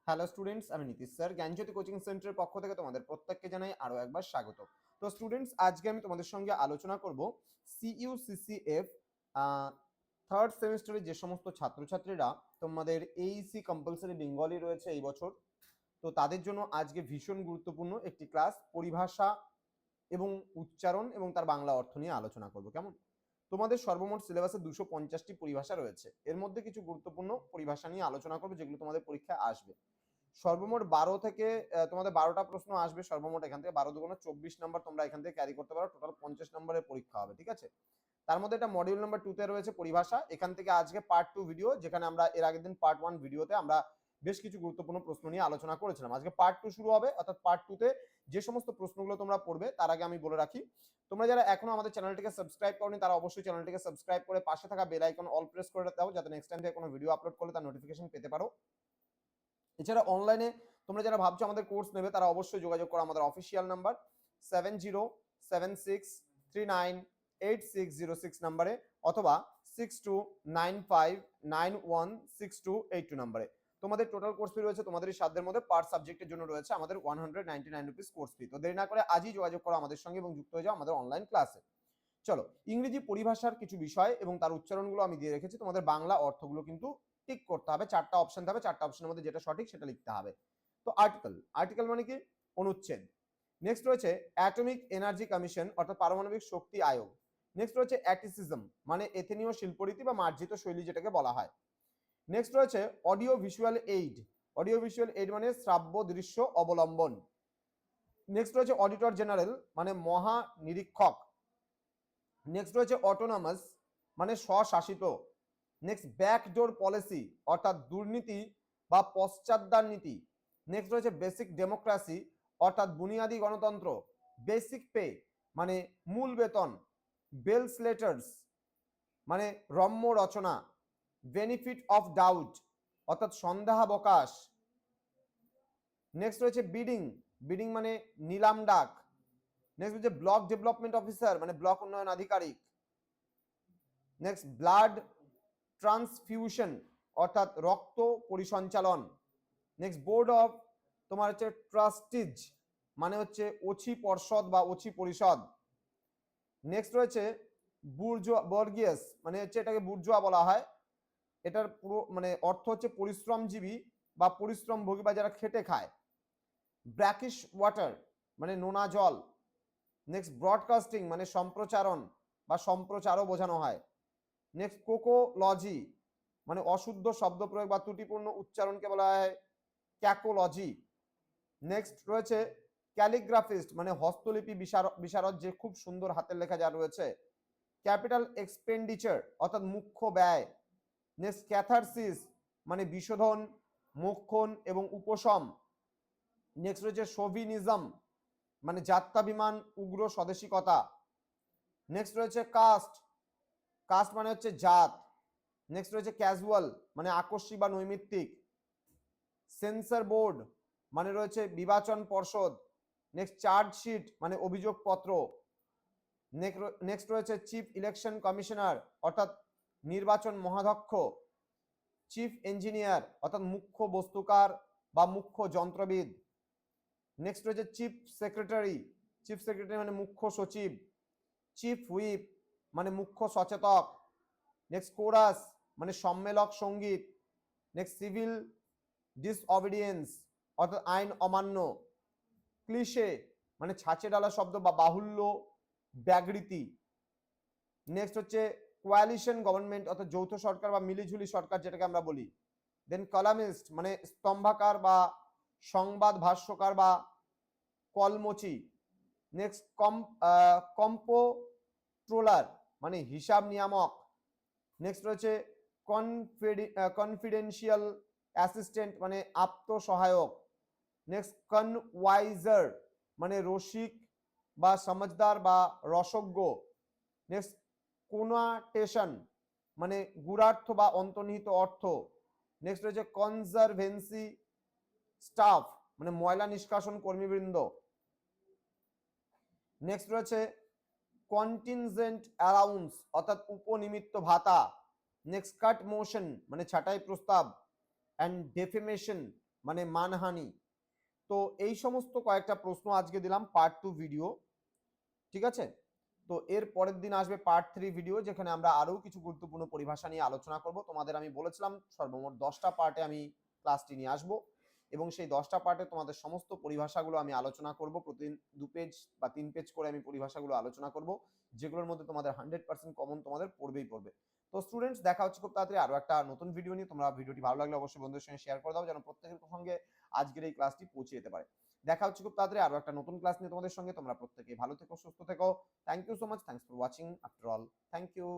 Hello students, আমি Nitish sir জ্ঞানজ্যোতি coaching সেন্টারের পক্ষ থেকে তোমাদের প্রত্যেককে জানাই আরো একবার স্বাগত। তো স্টুডেন্টস, আজকে আমি তোমাদের সঙ্গে আলোচনা করব CUCCF থার্ড সেমিস্টারে যে সমস্ত ছাত্রছাত্রীরা তোমাদের এইসি কম্পালসারি বেঙ্গলি রয়েছে এই বছর, তো তাদের জন্য আজকে ভীষণ গুরুত্বপূর্ণ একটি ক্লাস পরিভাষা এবং উচ্চারণ এবং তার বাংলা অর্থ নিয়ে আলোচনা করব। কেমন? তোমাদের সর্বমোট সিলেবাসে 250টি পরিভাষা রয়েছে। এর মধ্যে কিছু গুরুত্বপূর্ণ পরিভাষা নিয়ে আলোচনা করবো যেগুলো তোমাদের পরীক্ষায় আসবে। সর্বমোট 12 থেকে তোমাদের 12টা প্রশ্ন আসবে সর্বমোট। এখান থেকে 12 দুগুণ 24 নাম্বার তোমরা এখান থেকে ক্যারি করতে পারো। টোটাল 50 নম্বরের পরীক্ষা হবে, ঠিক আছে? তার মধ্যে এটা মডিউল নাম্বার 2 তে রয়েছে পরিভাষা। এখান থেকে আজকে পার্ট 2 ভিডিও, যেখানে আমরা এর আগের দিন পার্ট 1 ভিডিওতে আমরা বেশ কিছু গুরুত্বপূর্ণ প্রশ্ন নিয়ে আলোচনা করেছিলাম। আজকে পার্ট 2 শুরু হবে, অর্থাৎ পার্ট 2 তে যে সমস্ত প্রশ্নগুলো তোমরা পড়বে তার আগে আমি বলে রাখি, তোমরা যারা এখনো আমাদের চ্যানেলটিকে সাবস্ক্রাইব করনি তারা অবশ্যই চ্যানেলটিকে সাবস্ক্রাইব করে পাশে থাকা বেল আইকন অল প্রেস করে দাও, যাতে নেক্সট টাইম থেকে কোনো ভিডিও আপলোড করলে তার নোটিফিকেশন পেতে পারো। এছাড়া অনলাইনে তোমরা যারা ভাবছো আমাদের কোর্স নেবে তারা অবশ্যই যোগাযোগ করো আমাদের অফিসিয়াল নাম্বার 7076398606 নাম্বারে, অথবা 6295916282 নাম্বারে। তোমাদের টোটাল কোর্স ফি রয়েছে তোমাদের এই সাধ্যের মধ্যে। পার সাবজেক্টের জন্য রয়েছে আমাদের 199 রুপিস কোর্স ফি। তো দেরি না করে আজই যোগাযোগ করো আমাদের সঙ্গে এবং যুক্ত হয়ে যাও আমাদের অনলাইন ক্লাসে। চলো, ইংরেজি পরিভাষার কিছু বিষয় এবং তার উচ্চারণগুলো আমি দিয়ে রেখেছি, তোমাদের বাংলা অর্থগুলো কিন্তু টিক করতে হবে। 4টা অপশন থাকবে, 4টা অপশনের মধ্যে যেটা সঠিক সেটা লিখতে হবে। তো আর্টিকেল মানে কি? অনুচ্ছেদ। নেক্সট রয়েছে অ্যাটমিক এনার্জি কমিশন, অর্থাৎ পারমাণবিক শক্তি আয়োগ। নেক্সট রয়েছে অ্যাটিসিজম, মানে এথেনীয় শিল্পরীতি বা মার্জিত শৈলী যেটাকে বলা হয়। নেক্সট রয়েছে audio visual aid. Audio visual aid মানে শ্রাব্য দৃশ্য অবলম্বন। নেক্সট রয়েছে অডিটর জেনারেল, মানে মহা নিরীক্ষক। নেক্সট রয়েছে অটোনমাস, মানে স্বশাসিত। নেক্সট ব্যাকডোর পলিসি, অর্থাৎ দুর্নীতি বা পশ্চাৎদ্বার নীতি। নেক্সট রয়েছে বেসিক ডেমোক্রেসি, অর্থাৎ বুনিয়াদী গণতন্ত্র। বেসিক পে, মানে মূল বেতন। বেলস লেটার্স, মানে রম্য রচনা। বেনিফিট অফ ডাউট, অর্থাৎ সন্দেহাবকাশ। নেক্সট রয়েছে বিডিং, বিডিং মানে নিলাম ডাক। নেক্সট হচ্ছে ব্লক ডেভেলপমেন্ট অফিসার, মানে ব্লক উন্নয়ন আধিকারিক। নেক্সট ব্লাড ট্রান্সফিউশন, অর্থাৎ রক্ত পরিসঞ্চালন। নেক্সট বোর্ড অফ তোমার হচ্ছে ট্রাস্টিজ, মানে হচ্ছে ওছি পর্ষদ বা ওছি পরিষদ। নেক্সট রয়েছে বুর্জোয়া বর্গিয়াস, মানে হচ্ছে এটাকে বুর্জোয়া বলা হয়। এটার পুরো মানে অর্থ হচ্ছে পরিশ্রমজীবী বা পরিশ্রমভোগী বা যারা খেটে খায়। ব্র্যাকিশ ওয়াটার, মানে নোনা জল। নেক্সট ব্রডকাস্টিং, মানে সম্প্রচারণ বা সম্প্রচারও বোঝানো হয়। নেক্সট কোকোলজি, মানে অশুদ্ধ শব্দ প্রয়োগ বা ত্রুটিপূর্ণ উচ্চারণকে বলা হয় ক্যাকোলজি। নেক্সট রয়েছে ক্যালিগ্রাফিস্ট, মানে হস্তলিপি বিশারদ, যে খুব সুন্দর হাতের লেখা যা রয়েছে। ক্যাপিটাল এক্সপেন্ডিচার, অর্থাৎ মুখ্য ব্যয়। নেক্সট ক্যাথারসিস, মানে বিশোধন, মোক্ষণ এবং উপশম। নেক্সট রয়েছে শোভিনিজম, মানে জাত্যাভিমান, উগ্র স্বদেশিকতা। নেক্সট রয়েছে কাস্ট, কাস্ট মানে হচ্ছে জাত। নেক্সট রয়েছে ক্যাজুয়াল, মানে আকস্মিক বা নৈমিত্তিক। সেন্সর বোর্ড, মানে রয়েছে বিবাচন পর্ষদ। নেক্সট চার্জশিট, মানে অভিযোগপত্র। নেক্সট রয়েছে চিফ ইলেকশন কমিশনার, অর্থাৎ নির্বাচন মহাধ্যক্ষ। চিফ ইঞ্জিনিয়ার, অর্থাৎ মুখ্য বস্তুকার বা মুখ্য যন্ত্রবিদ। নেক্সট রয়েছে চিফ সেক্রেটারি, চিফ সেক্রেটারি মানে মুখ্য সচিব। চিফ হুইপ, মানে মুখ্য সচেতক। নেক্সট কোরাস, মানে সম্মেলক সঙ্গীত। নেক্সট সিভিল ডিসঅবিডিয়েন্স, অর্থাৎ আইন অমান্য। ক্লিশে, মানে ছাঁচে ডালা শব্দ বা বাহুল্য ব্যাগৃতি। নেক্সট হচ্ছে কোয়ালিশন গভর্নমেন্ট, অর্থাৎ যৌথ সরকার বা মিলিঝুলি সরকার যেটাকে আমরা বলি। দেন কলামিস্ট, মানে স্তম্ভাকার বা সংবাদ ভাষ্যকার বা কলমচি। নেক্সট কম্পোট্রোলার, মানে হিসাব নিয়ামক। নেক্সট রয়েছে কনফিডেন্সিয়াল অ্যাসিস্ট্যান্ট, মানে আত্মসহায়ক। নেক্সট কনওয়াইজার, মানে রসিক বা সমজদার বা রসজ্ঞ। নেক্সট কোনাটেশন, মানে গূঢ়ার্থ বা অন্তর্নিহিত অর্থ। নেক্সট রয়েছে কনজারভেন্সি স্টাফ, মানে ময়লা নিষ্কাশন কর্মীবৃন্দ। নেক্সট রয়েছে কন্টিনজেন্ট অ্যালাউন্স, অর্থাৎ উপনিমিত্ত ভাতা। নেক্সট কাট মোশন, মানে ছাঁটাই প্রস্তাব। অ্যান্ড ডেফেমেশন, মানে মানহানি। তো এই সমস্ত কয়েকটা প্রশ্ন আজকে দিলাম পার্ট 2 ভিডিও, ঠিক আছে। তো এর পরের দিন আসবে পার্ট 3 ভিডিও, যেখানে আমরা আরো কিছু গুরুত্বপূর্ণ পরিভাষা নিয়ে আলোচনা করব। তোমাদের আমি বলেছিলাম সর্বমোট 10টা পার্টে আমি ক্লাসটি নিয়ে আসবো, এবং সেই 10টা পার্টে তোমাদের সমস্ত পরিভাষাগুলো আমি আলোচনা করব। প্রতিদিন 2 পেজ বা 3 পেজ করে আমি পরিভাষাগুলো আলোচনা করব, যেগুলোর মধ্যে তোমাদের 100% কমন তোমাদের পড়বেই পড়বে। তো স্টুডেন্টস, দেখা হচ্ছে খুব তাড়াতাড়ি আরো একটা নতুন ভিডিও নিয়ে। তোমরা ভিডিওটি ভালো লাগলে অবশ্যই বন্ধুদের সঙ্গে শেয়ার করে দাও, যেন প্রত্যেকের সঙ্গে আজকের এই ক্লাসটি পৌঁছে যেতে পারে। দেখা হচ্ছে খুব তাড়াতাড়ি আরো একটা নতুন ক্লাস নিয়ে তোমাদের সঙ্গে। তোমরা প্রত্যেকে ভালো থেকো, সুস্থ থেকো। Thank you so much, thanks for watching after all, thank you.